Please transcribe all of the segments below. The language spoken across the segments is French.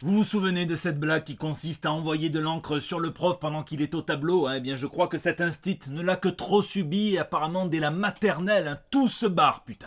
Vous vous souvenez de cette blague qui consiste à envoyer de l'encre sur le prof pendant qu'il est au tableau, hein? Eh bien je crois que cet instit ne l'a que trop subi et apparemment dès la maternelle, hein, tout se barre putain.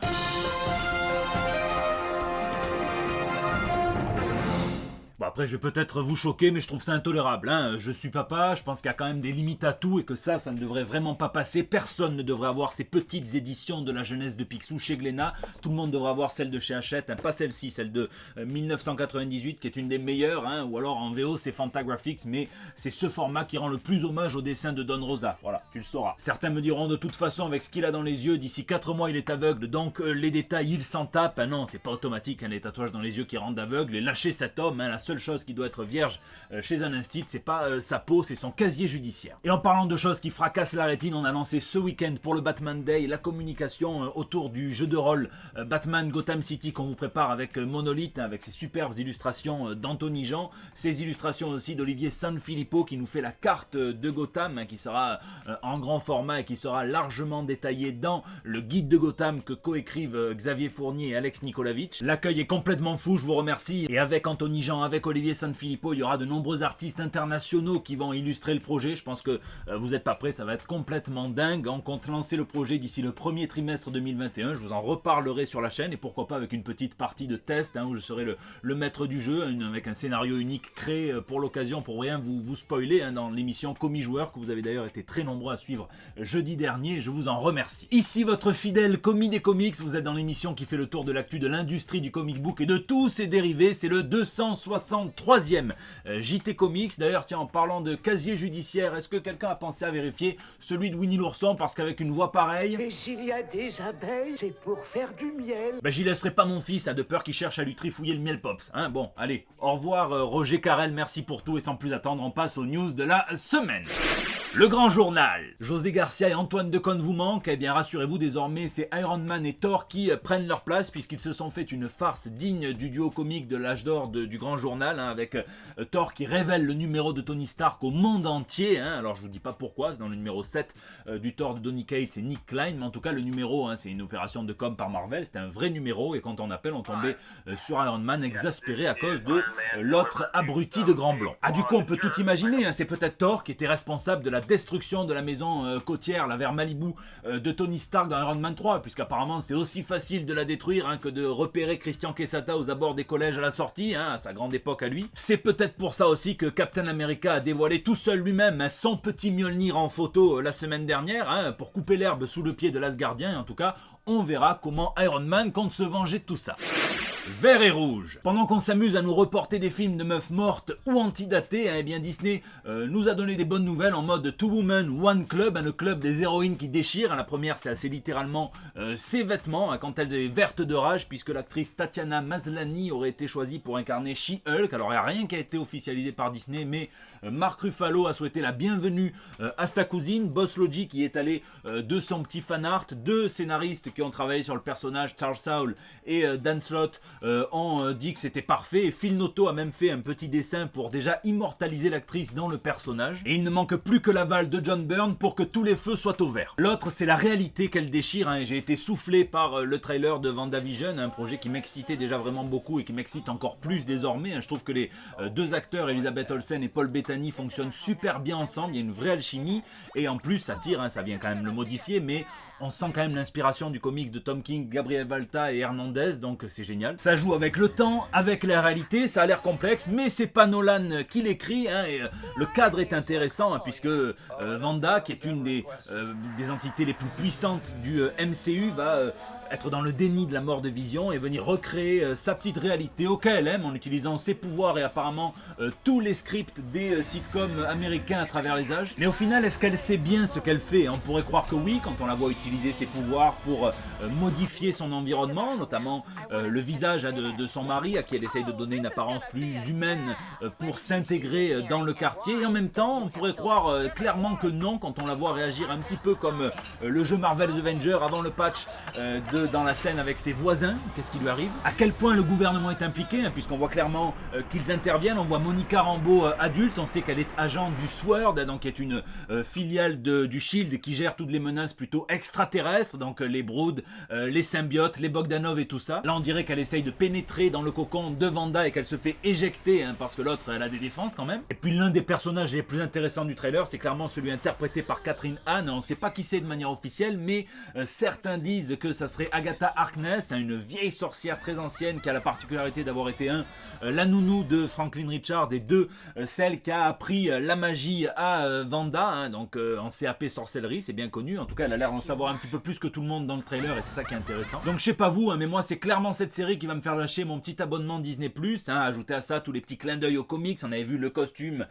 Bon après je vais peut-être vous choquer mais je trouve ça intolérable, hein. Je suis papa, je pense qu'il y a quand même des limites à tout et que ça ne devrait vraiment pas passer. Personne ne devrait avoir ces petites éditions de la jeunesse de Picsou chez Glénat. Tout le monde devrait avoir celle de chez Hachette, hein. Pas celle-ci, celle de 1998 qui est une des meilleures, hein. Ou alors en VO c'est Fantagraphics, mais c'est ce format qui rend le plus hommage au dessin de Don Rosa. Voilà, tu le sauras. Certains me diront de toute façon avec ce qu'il a dans les yeux, d'ici 4 mois il est aveugle, donc les détails il s'en tape. Ah non, c'est pas automatique, hein, les tatouages dans les yeux qui rendent aveugle. Et lâchez cet homme, hein, la seule chose qui doit être vierge chez un instit, c'est pas sa peau, c'est son casier judiciaire. Et en parlant de choses qui fracassent la rétine, on a lancé ce week-end pour le Batman Day la communication autour du jeu de rôle Batman Gotham City qu'on vous prépare avec Monolith, hein, avec ses superbes illustrations d'Anthony Jean, ses illustrations aussi d'Olivier Sanfilippo qui nous fait la carte de Gotham, hein, qui sera en grand format et qui sera largement détaillée dans le guide de Gotham que coécrivent Xavier Fournier et Alex Nikolavitch. L'accueil est complètement fou, je vous remercie. Et avec Anthony Jean, avec Olivier Sanfilippo, il y aura de nombreux artistes internationaux qui vont illustrer le projet. Je pense que vous n'êtes pas prêts, ça va être complètement dingue. On compte lancer le projet d'ici le premier trimestre 2021. Je vous en reparlerai sur la chaîne et pourquoi pas avec une petite partie de test, hein, où je serai le maître du jeu, avec un scénario unique créé pour l'occasion pour rien vous spoiler, hein, dans l'émission Commis Joueur que vous avez d'ailleurs été très nombreux à suivre jeudi dernier et je vous en remercie. Ici votre fidèle commis des comics, vous êtes dans l'émission qui fait le tour de l'actu de l'industrie du comic book et de tous ses dérivés. C'est le 263e JT Comics. D'ailleurs tiens, en parlant de casier judiciaire, est-ce que quelqu'un a pensé à vérifier celui de Winnie l'ourson, parce qu'avec une voix pareille... Et s'il y a des abeilles, c'est pour faire du miel. Ben j'y laisserai pas mon fils, hein, de peur qu'il cherche à lui trifouiller le miel pops, hein. Bon, allez, au revoir Roger Carrel, merci pour tout et sans plus attendre, on passe aux news de la semaine. Le grand journal. José Garcia et Antoine Decaune vous manquent. Eh bien rassurez-vous, désormais c'est Iron Man et Thor qui prennent leur place puisqu'ils se sont fait une farce digne du duo comique de l'âge d'or du grand journal, hein, avec Thor qui révèle le numéro de Tony Stark au monde entier, hein. Alors je vous dis pas pourquoi, c'est dans le numéro 7 du Thor de Donny Cates et Nick Klein, mais en tout cas le numéro, hein, c'est une opération de com par Marvel, c'était un vrai numéro et quand on appelle on tombait sur Iron Man exaspéré à cause de l'autre abruti de Grand Blanc. Ah du coup on peut tout imaginer, hein, c'est peut-être Thor qui était responsable de la destruction de la maison côtière là vers Malibu de Tony Stark dans Iron Man 3, puisqu'apparemment c'est aussi facile de la détruire, hein, que de repérer Christian Quesada aux abords des collèges à la sortie, hein, à sa grande époque à lui. C'est peut-être pour ça aussi que Captain America a dévoilé tout seul lui-même, hein, son petit Mjolnir en photo la semaine dernière, hein, pour couper l'herbe sous le pied de l'Asgardien. Et en tout cas on verra comment Iron Man compte se venger de tout ça. Vert et rouge. Pendant qu'on s'amuse à nous reporter des films de meufs mortes ou antidatées, hein, eh bien Disney nous a donné des bonnes nouvelles en mode Two Women One Club, hein, le club des héroïnes qui déchirent. Hein, la première c'est assez littéralement ses vêtements, hein, quand elle est verte de rage, puisque l'actrice Tatiana Maslany aurait été choisie pour incarner She-Hulk. Alors il n'y a rien qui a été officialisé par Disney, mais Mark Ruffalo a souhaité la bienvenue à sa cousine. Boss Logic qui est allé de son petit fanart, deux scénaristes qui ont travaillé sur le personnage, Charles Soule et Dan Slott, ont dit que c'était parfait, et Phil Noto a même fait un petit dessin pour déjà immortaliser l'actrice dans le personnage, et il ne manque plus que l'aval de John Byrne pour que tous les feux soient au vert. L'autre c'est la réalité qu'elle déchire, hein, et j'ai été soufflé par le trailer de WandaVision, un projet qui m'excitait déjà vraiment beaucoup et qui m'excite encore plus désormais, hein. Je trouve que les deux acteurs, Elizabeth Olsen et Paul Bettany, fonctionnent super bien ensemble, il y a une vraie alchimie, et en plus ça tire, hein, ça vient quand même le modifier, mais on sent quand même l'inspiration du comics de Tom King, Gabriel Valta et Hernandez, donc c'est génial. Ça joue avec le temps, avec la réalité, ça a l'air complexe, mais c'est pas Nolan qui l'écrit, hein, et le cadre est intéressant, hein, puisque Wanda, qui est une des entités les plus puissantes du MCU, va être dans le déni de la mort de Vision et venir recréer sa petite réalité au KLM en utilisant ses pouvoirs et apparemment tous les scripts des sitcoms américains à travers les âges. Mais au final, est-ce qu'elle sait bien ce qu'elle fait? On pourrait croire que oui, quand on la voit utiliser ses pouvoirs pour modifier son environnement, notamment le visage de son mari, à qui elle essaye de donner une apparence plus humaine pour s'intégrer dans le quartier. Et en même temps, on pourrait croire clairement que non, quand on la voit réagir un petit peu comme le jeu Marvel's Avengers avant le patch de dans la scène avec ses voisins, qu'est-ce qui lui arrive? À quel point le gouvernement est impliqué, hein, puisqu'on voit clairement qu'ils interviennent. On voit Monica Rambeau adulte, on sait qu'elle est agent du SWORD, donc qui est une filiale du SHIELD qui gère toutes les menaces plutôt extraterrestres, donc les Brood, les symbiotes, les Bogdanov et tout ça. Là on dirait qu'elle essaye de pénétrer dans le cocon de Wanda et qu'elle se fait éjecter, hein, parce que l'autre elle a des défenses quand même. Et puis l'un des personnages les plus intéressants du trailer, c'est clairement celui interprété par Catherine Hahn. On ne sait pas qui c'est de manière officielle, mais certains disent que ça serait Agatha Harkness, hein, une vieille sorcière très ancienne qui a la particularité d'avoir été la nounou de Franklin Richards et deux, celle qui a appris la magie à Wanda, hein, donc en CAP sorcellerie, c'est bien connu. En tout cas, elle a l'air d'en savoir un petit peu plus que tout le monde dans le trailer et c'est ça qui est intéressant. Donc je sais pas vous, hein, mais moi c'est clairement cette série qui va me faire lâcher mon petit abonnement Disney+, hein, ajouter à ça tous les petits clins d'œil aux comics. On avait vu le costume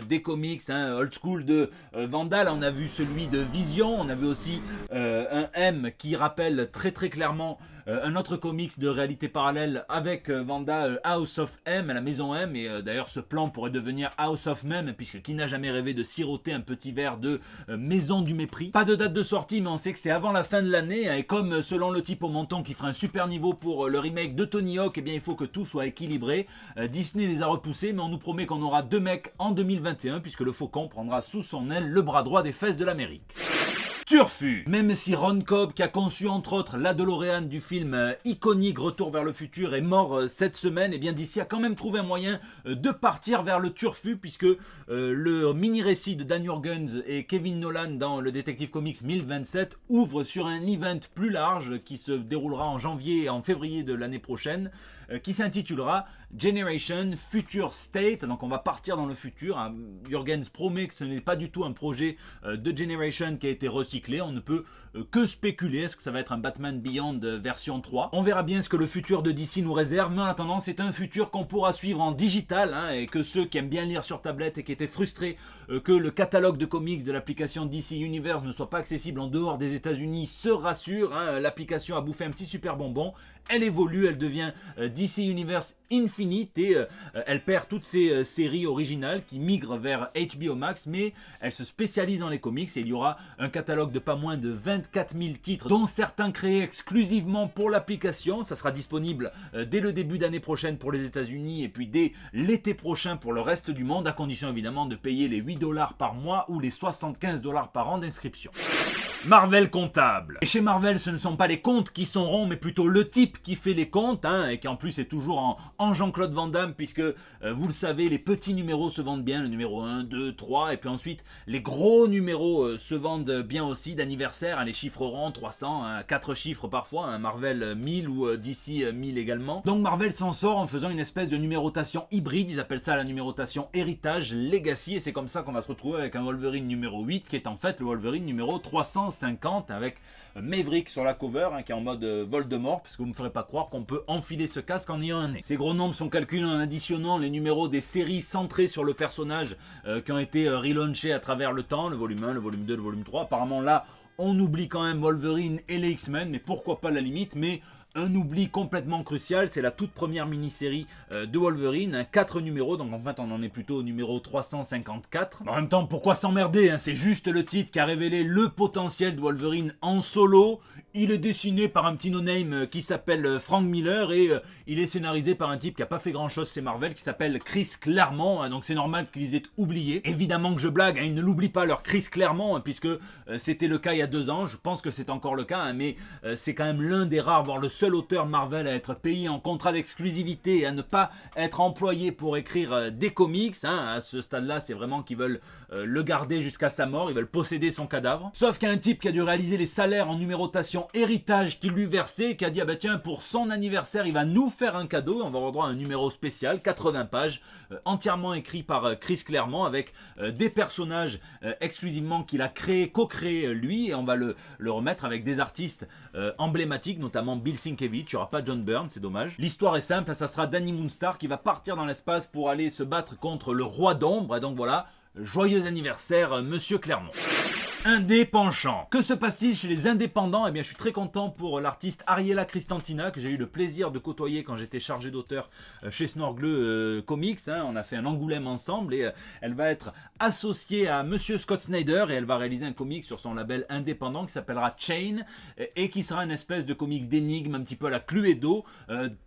des comics, hein, old school de Wanda, là on a vu celui de Vision, on a vu aussi un M qui rappelle très clairement un autre comics de réalité parallèle avec Wanda, House of M, la maison M, et d'ailleurs ce plan pourrait devenir House of Mem, puisque qui n'a jamais rêvé de siroter un petit verre de maison du mépris. Pas de date de sortie, mais on sait que c'est avant la fin de l'année, hein, et comme selon le type au menton qui fera un super niveau pour le remake de Tony Hawk, eh bien il faut que tout soit équilibré. Disney les a repoussés, mais on nous promet qu'on aura 2 mecs en 2021, puisque le Faucon prendra sous son aile le bras droit des fesses de l'Amérique. Turfu. Même si Ron Cobb, qui a conçu entre autres la DeLorean du film iconique Retour vers le futur, est mort cette semaine, et bien DC a quand même trouvé un moyen de partir vers le turfu, puisque le mini-récit de Dan Jurgens et Kevin Nolan dans le Detective Comics 1027 ouvre sur un event plus large qui se déroulera en janvier et en février de l'année prochaine, qui s'intitulera Generation Future State. Donc on va partir dans le futur. Jurgens promet que ce n'est pas du tout un projet de Generation qui a été recyclé. On ne peut que spéculer. Est-ce que ça va être un Batman Beyond version 3? On verra bien ce que le futur de DC nous réserve, mais en attendant c'est un futur qu'on pourra suivre en digital, hein, et que ceux qui aiment bien lire sur tablette et qui étaient frustrés que le catalogue de comics de l'application DC Universe ne soit pas accessible en dehors des États-Unis se rassurent, hein. L'application a bouffé un petit super bonbon, elle évolue, elle devient DC Universe Infinite et elle perd toutes ses séries originales qui migrent vers HBO Max, mais elle se spécialise dans les comics et il y aura un catalogue de pas moins de 24 000 titres, dont certains créés exclusivement pour l'application. Ça sera disponible dès le début d'année prochaine pour les États-Unis et puis dès l'été prochain pour le reste du monde, à condition évidemment de payer les 8 $ par mois ou les 75 $ par an d'inscription. Marvel comptable. Et chez Marvel, ce ne sont pas les comptes qui sont ronds, mais plutôt le type qui fait les comptes, hein, et qui en plus est toujours en Jean-Claude Van Damme, puisque vous le savez, les petits numéros se vendent bien, le numéro 1, 2, 3, et puis ensuite les gros numéros se vendent bien aussi d'anniversaire, hein, les chiffres ronds, 300, hein, 4 chiffres parfois, hein, Marvel 1000 ou DC 1000 également. Donc Marvel s'en sort en faisant une espèce de numérotation hybride, ils appellent ça la numérotation héritage, legacy, et c'est comme ça qu'on va se retrouver avec un Wolverine numéro 8, qui est en fait le Wolverine numéro 350, avec Maverick sur la cover, hein, qui est en mode Voldemort, parce que vous ne me ferez pas croire qu'on peut enfiler ce casque en ayant un nez. Ces gros nombres sont calculés en additionnant les numéros des séries centrées sur le personnage qui ont été relaunchés à travers le temps, le volume 1, le volume 2, le volume 3. Apparemment là, on oublie quand même Wolverine et les X-Men, mais pourquoi pas la limite, mais un oubli complètement crucial, c'est la toute première mini-série de Wolverine, hein, 4 numéros, donc en fait on en est plutôt au numéro 354. En même temps, pourquoi s'emmerder, hein, c'est juste le titre qui a révélé le potentiel de Wolverine en solo. Il est dessiné par un petit no-name qui s'appelle Frank Miller et il est scénarisé par un type qui a pas fait grand-chose chez Marvel, qui s'appelle Chris Claremont, hein, donc c'est normal qu'ils aient oublié. Évidemment que je blague, hein, ils ne l'oublient pas leur Chris Claremont, hein, puisque c'était le cas il y a 2 ans, je pense que c'est encore le cas, hein, mais c'est quand même l'un des rares, voire le seul auteur Marvel à être payé en contrat d'exclusivité et à ne pas être employé pour écrire des comics, hein. À ce stade-là, c'est vraiment qu'ils veulent le garder jusqu'à sa mort, ils veulent posséder son cadavre. Sauf qu'il y a un type qui a dû réaliser les salaires en numérotation héritage qu'il lui versait, qui a dit ah bah tiens, pour son anniversaire, il va nous faire un cadeau, on va avoir droit à un numéro spécial, 80 pages, entièrement écrit par Chris Claremont, avec des personnages exclusivement qu'il a créé, co-créé lui, et on va le remettre avec des artistes emblématiques, notamment Bill Sienkiewicz. Il n'y aura pas John Byrne, c'est dommage. L'histoire est simple, ça sera Danny Moonstar qui va partir dans l'espace pour aller se battre contre le roi d'ombre, et donc voilà, joyeux anniversaire Monsieur Claremont. Indé penchant. Que se passe-t-il chez les indépendants? Eh bien, je suis très content pour l'artiste Ariela Cristantina, que j'ai eu le plaisir de côtoyer quand j'étais chargé d'auteur chez Snorgle Comics. On a fait un Angoulême ensemble et elle va être associée à Monsieur Scott Snyder et elle va réaliser un comic sur son label indépendant qui s'appellera Chain et qui sera une espèce de comics d'énigmes un petit peu à la Cluedo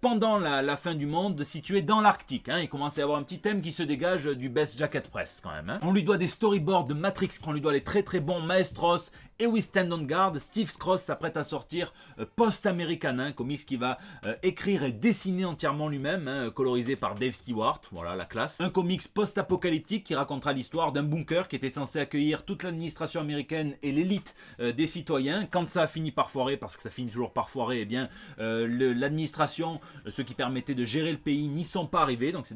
pendant la fin du monde, situé dans l'Arctique. Il commence à y avoir un petit thème qui se dégage du Best Jacket Press quand même. On lui doit des storyboards de Matrix, on lui doit les très très bons Maestros et We Stand on Guard. Steve Skroce s'apprête à sortir Post-American, comics qui va écrire et dessiner entièrement lui-même, colorisé par Dave Stewart, voilà la classe. Un comics post-apocalyptique qui racontera l'histoire d'un bunker qui était censé accueillir toute l'administration américaine et l'élite des citoyens. Quand ça a fini par foirer, parce que ça finit toujours par foirer, eh bien l'administration, ceux qui permettaient de gérer le pays, n'y sont pas arrivés, donc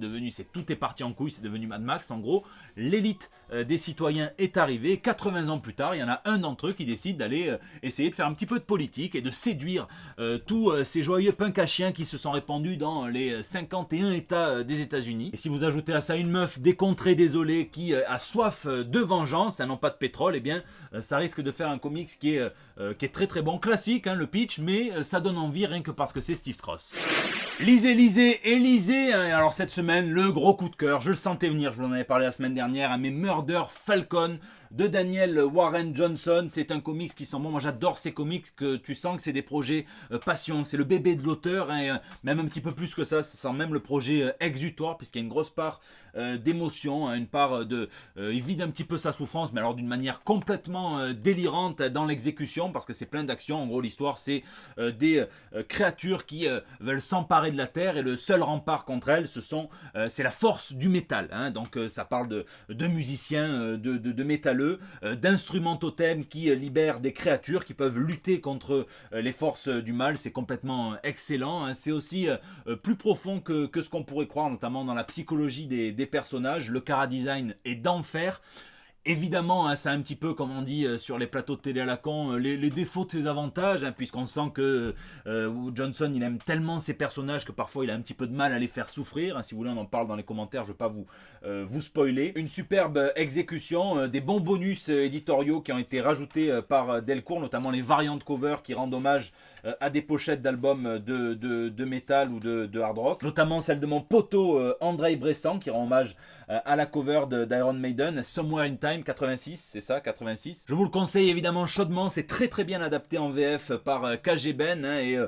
tout est parti en couille, c'est devenu Mad Max en gros. L'élite des citoyens est arrivée, 80 ans plus tard, il y en a un d'entre eux qui décide d'aller essayer de faire un petit peu de politique et de séduire tous ces joyeux punks à chiens qui se sont répandus dans les 51 États des États-Unis. Et si vous ajoutez à ça une meuf des contrées désolées qui a soif de vengeance, non pas de pétrole, eh bien ça risque de faire un comics qui est très très bon, classique le pitch, mais ça donne envie rien que parce que c'est Steve Skroce. Lisez. Alors cette semaine, le gros coup de cœur, je le sentais venir, je vous en avais parlé la semaine dernière, mais Murder Falcon de Daniel Warren Johnson. C'est un comics qui sent bon. Moi j'adore ces comics que tu sens que c'est des projets passion, c'est le bébé de l'auteur, même un petit peu plus que ça sent même le projet exutoire, puisqu'il y a une grosse part d'émotion, une part il vide un petit peu sa souffrance, mais alors d'une manière complètement délirante dans l'exécution, parce que c'est plein d'action. En gros l'histoire c'est des créatures qui veulent s'emparer de la terre, et le seul rempart contre elles c'est la force du métal, donc ça parle de musiciens, de métalleux, d'instruments totems qui libèrent des créatures qui peuvent lutter contre les forces du mal. C'est complètement excellent, c'est aussi plus profond que ce qu'on pourrait croire, notamment dans la psychologie des personnages. Le chara-design est d'enfer. Évidemment, c'est un petit peu comme on dit sur les plateaux de télé à la con, les défauts de ses avantages, puisqu'on sent que Johnson il aime tellement ses personnages que parfois il a un petit peu de mal à les faire souffrir. Si vous voulez on en parle dans les commentaires, je ne vais pas vous spoiler. Une superbe exécution, des bons bonus éditoriaux qui ont été rajoutés par Delcourt, notamment les variantes cover qui rendent hommage à des pochettes d'albums de métal ou de hard rock, notamment celle de mon poteau Andrei Bressan qui rend hommage à la cover d'Iron Maiden, Somewhere in Time 86, c'est ça, 86. Je vous le conseille évidemment chaudement, c'est très très bien adapté en VF par KG Ben, et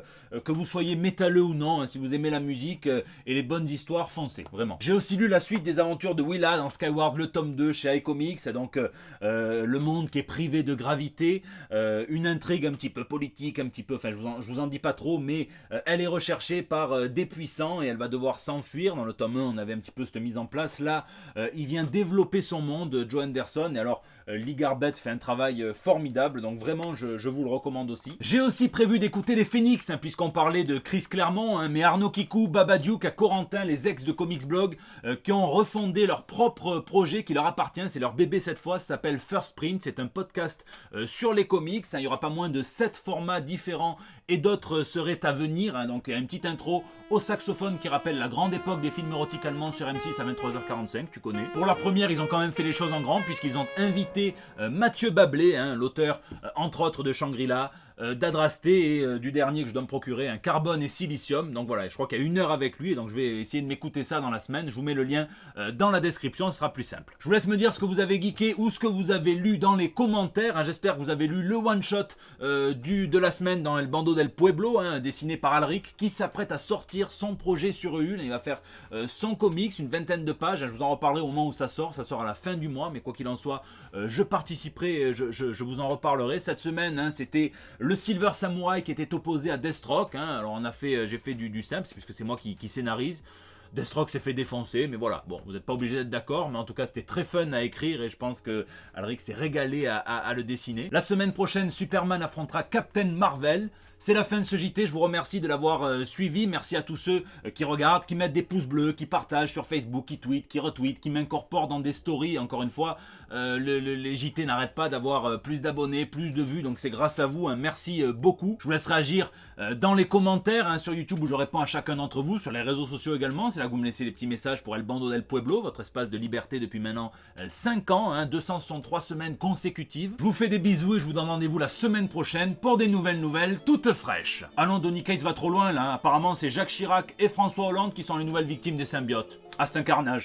que vous soyez métalleux ou non, si vous aimez la musique et les bonnes histoires, foncez, vraiment. J'ai aussi lu la suite des aventures de Willa dans Skyward, le tome 2 chez iComics, donc le monde qui est privé de gravité, une intrigue un petit peu politique, un petit peu, enfin je vous en dis pas trop, mais elle est recherchée par des puissants et elle va devoir s'enfuir. Dans le tome 1 on avait un petit peu cette mise en place, là il vient développer son monde, Joe Anderson, et alors Lee Garbett fait un travail formidable, donc vraiment je vous le recommande aussi. J'ai aussi prévu d'écouter les Phoenix, puisqu'on parlait de Chris Claremont, mais Arnaud Kikou, Babadook, à Corentin, les ex de Comics Blog, qui ont refondé leur propre projet qui leur appartient, c'est leur bébé cette fois, ça s'appelle First Print, c'est un podcast sur les comics, il n'y aura pas moins de 7 formats différents et d'autres seraient à venir, donc une petite intro au saxophone qui rappelle la grande époque des films érotiques allemands sur M6 à 23h45, tu connais. Pour la première, ils ont quand même fait les choses en grand, puisqu'ils ont invité Mathieu Bablé, l'auteur entre autres de Shangri-La, d'Adrasté et du dernier que je dois me procurer, un Carbone et Silicium. Donc voilà, je crois qu'il y a 1 heure avec lui, donc je vais essayer de m'écouter ça dans la semaine. Je vous mets le lien dans la description, ce sera plus simple. Je vous laisse me dire ce que vous avez geeké ou ce que vous avez lu dans les commentaires. J'espère que vous avez lu le one-shot de la semaine dans El Bando del Pueblo, dessiné par Alric, qui s'apprête à sortir son projet sur Ulule. Il va faire son comics, une 20aine de pages. Je vous en reparlerai au moment où ça sort à la fin du mois, mais quoi qu'il en soit, je participerai, je vous en reparlerai. Cette semaine, c'était le Silver Samurai qui était opposé à Deathstroke. Alors j'ai fait du simple, puisque c'est moi qui scénarise. Deathstroke s'est fait défoncer, mais voilà, bon, vous n'êtes pas obligé d'être d'accord, mais en tout cas c'était très fun à écrire et je pense que Alric s'est régalé à le dessiner. La semaine prochaine, Superman affrontera Captain Marvel. c'est la fin de ce JT, je vous remercie de l'avoir suivi, merci à tous ceux qui regardent, qui mettent des pouces bleus, qui partagent sur Facebook, qui tweetent, qui retweetent, qui m'incorporent dans des stories, encore une fois, les JT n'arrêtent pas d'avoir plus d'abonnés, plus de vues, donc c'est grâce à vous, hein. Merci beaucoup. Je vous laisse réagir dans les commentaires, hein, sur YouTube où je réponds à chacun d'entre vous, sur les réseaux sociaux également, c'est là que vous me laissez les petits messages pour El Bando del Pueblo, votre espace de liberté depuis maintenant 5 ans, hein, 263 semaines consécutives. Je vous fais des bisous et je vous donne rendez-vous la semaine prochaine pour des nouvelles toutes fraîches. Ah non, Donny Cates va trop loin là, apparemment c'est Jacques Chirac et François Hollande qui sont les nouvelles victimes des symbiotes. Ah, c'est un carnage.